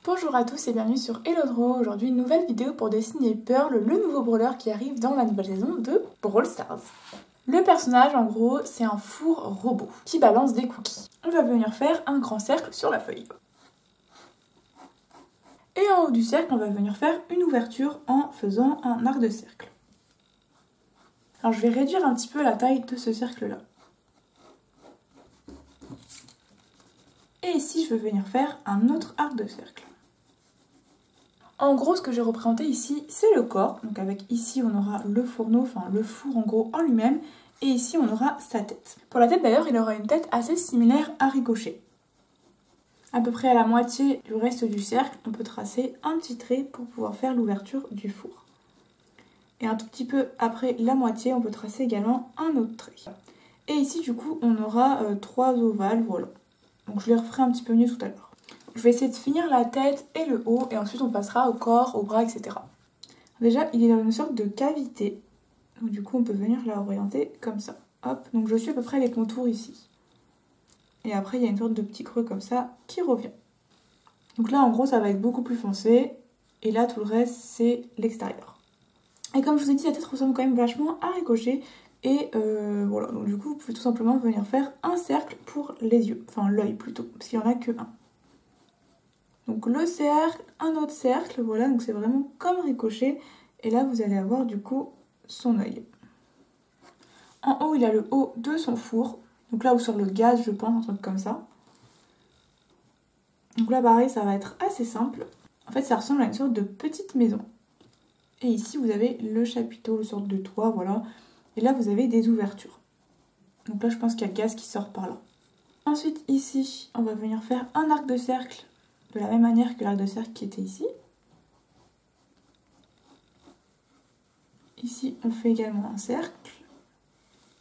Bonjour à tous et bienvenue sur Hello Draw. Aujourd'hui une nouvelle vidéo pour dessiner Pearl, le nouveau brawler qui arrive dans la nouvelle saison de Brawl Stars. Le personnage en gros c'est un four robot qui balance des cookies. On va venir faire un grand cercle sur la feuille. Et en haut du cercle on va venir faire une ouverture en faisant un arc de cercle. Alors je vais réduire un petit peu la taille de ce cercle là. Et ici je vais venir faire un autre arc de cercle. En gros, ce que j'ai représenté ici, c'est le corps. Donc avec ici, on aura le fourneau, enfin le four en gros en lui-même. Et ici, on aura sa tête. Pour la tête d'ailleurs, il aura une tête assez similaire à Ricochet. À peu près à la moitié du reste du cercle, on peut tracer un petit trait pour pouvoir faire l'ouverture du four. Et un tout petit peu après la moitié, on peut tracer également un autre trait. Et ici, du coup, on aura 3 ovales, voilà. Donc je les referai un petit peu mieux tout à l'heure. Je vais essayer de finir la tête et le haut et ensuite on passera au corps, aux bras, etc. Déjà, il est dans une sorte de cavité. Donc du coup, on peut venir la orienter comme ça. Hop, donc je suis à peu près les contours ici. Et après, il y a une sorte de petit creux comme ça qui revient. Donc là, en gros, ça va être beaucoup plus foncé. Et là, tout le reste, c'est l'extérieur. Et comme je vous ai dit, la tête ressemble quand même vachement à Ricochet. Et voilà, donc du coup, vous pouvez tout simplement venir faire un cercle pour les yeux. Enfin, l'œil plutôt, parce qu'il n'y en a que un. Donc le cercle, un autre cercle, voilà, donc c'est vraiment comme Ricochet. Et là, vous allez avoir du coup son œil. En haut, il a le haut de son four. Donc là, ou sur le gaz, je pense, un truc comme ça. Donc là, pareil, ça va être assez simple. En fait, ça ressemble à une sorte de petite maison. Et ici, vous avez le chapiteau, une sorte de toit, voilà. Et là, vous avez des ouvertures. Donc là, je pense qu'il y a le gaz qui sort par là. Ensuite, ici, on va venir faire un arc de cercle. De la même manière que l'arc de cercle qui était ici. Ici, on fait également un cercle.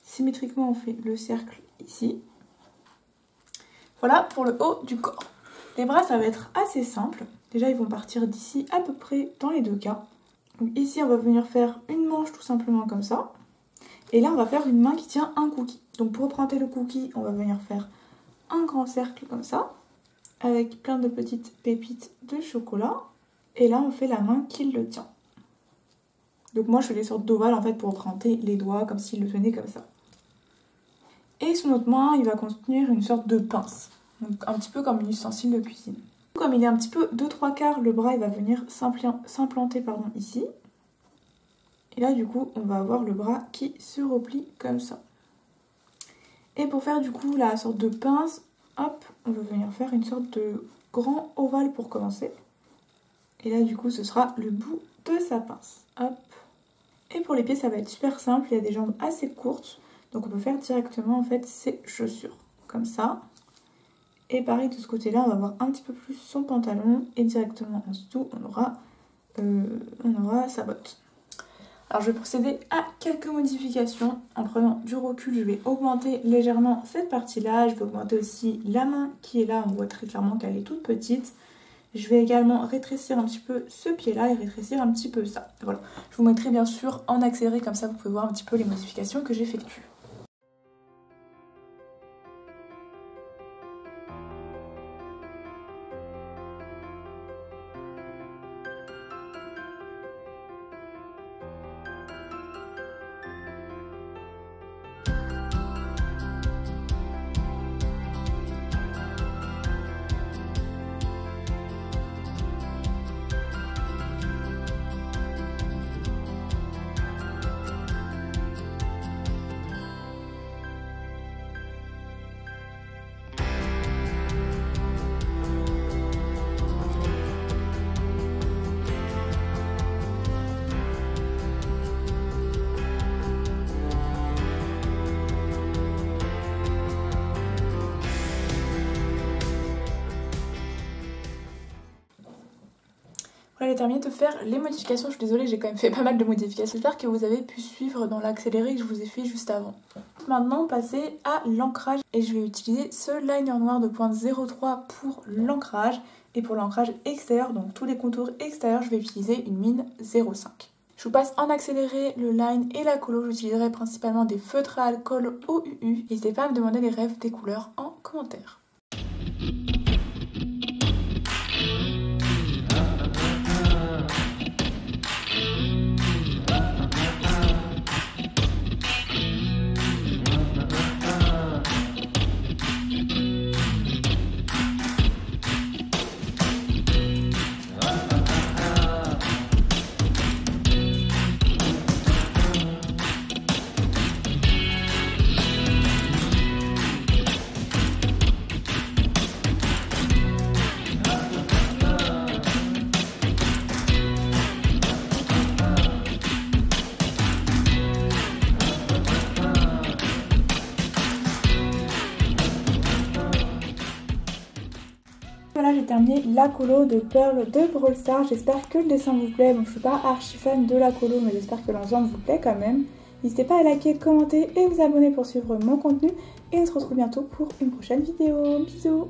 Symétriquement, on fait le cercle ici. Voilà pour le haut du corps. Les bras, ça va être assez simple. Déjà, ils vont partir d'ici à peu près dans les deux cas. Donc ici, on va venir faire une manche tout simplement comme ça. Et là, on va faire une main qui tient un cookie. Donc pour représenter le cookie, on va venir faire un grand cercle comme ça. Avec plein de petites pépites de chocolat. Et là, on fait la main qui le tient. Donc moi, je fais des sortes d'ovales en fait pour représenter les doigts comme s'il le tenait comme ça. Et son autre main, il va contenir une sorte de pince. Donc un petit peu comme un ustensile de cuisine. Comme il est un petit peu de 3/4, le bras, il va venir s'implanter ici. Et là, du coup, on va avoir le bras qui se replie comme ça. Et pour faire du coup la sorte de pince, hop, on va venir faire une sorte de grand ovale pour commencer. Et là, du coup, ce sera le bout de sa pince. Hop. Et pour les pieds, ça va être super simple. Il y a des jambes assez courtes. Donc, on peut faire directement, en fait, ses chaussures. Comme ça. Et pareil, de ce côté-là, on va voir un petit peu plus son pantalon. Et directement en dessous, on aura sa botte. Alors, je vais procéder à quelques modifications. En prenant du recul, je vais augmenter légèrement cette partie-là. Je vais augmenter aussi la main qui est là. On voit très clairement qu'elle est toute petite. Je vais également rétrécir un petit peu ce pied-là et rétrécir un petit peu ça. Voilà. Je vous mettrai bien sûr en accéléré, comme ça vous pouvez voir un petit peu les modifications que j'effectue. Voilà, j'ai terminé de faire les modifications. Je suis désolée, j'ai quand même fait pas mal de modifications. J'espère que vous avez pu suivre dans l'accéléré que je vous ai fait juste avant. Maintenant, passer à l'ancrage. Et je vais utiliser ce liner noir de pointe 03 pour l'ancrage. Et pour l'ancrage extérieur, donc tous les contours extérieurs, je vais utiliser une mine 05. Je vous passe en accéléré le line et la colo. J'utiliserai principalement des feutres à alcool OUU. N'hésitez pas à me demander les rêves des couleurs en commentaire. j'ai terminé la colo de Pearl de Brawl Stars. J'espère que le dessin vous plaît. Bon, je suis pas archi fan de la colo, mais j'espère que l'ensemble vous plaît quand même. N'hésitez pas à liker, commenter et vous abonner pour suivre mon contenu. Et on se retrouve bientôt pour une prochaine vidéo. Bisous!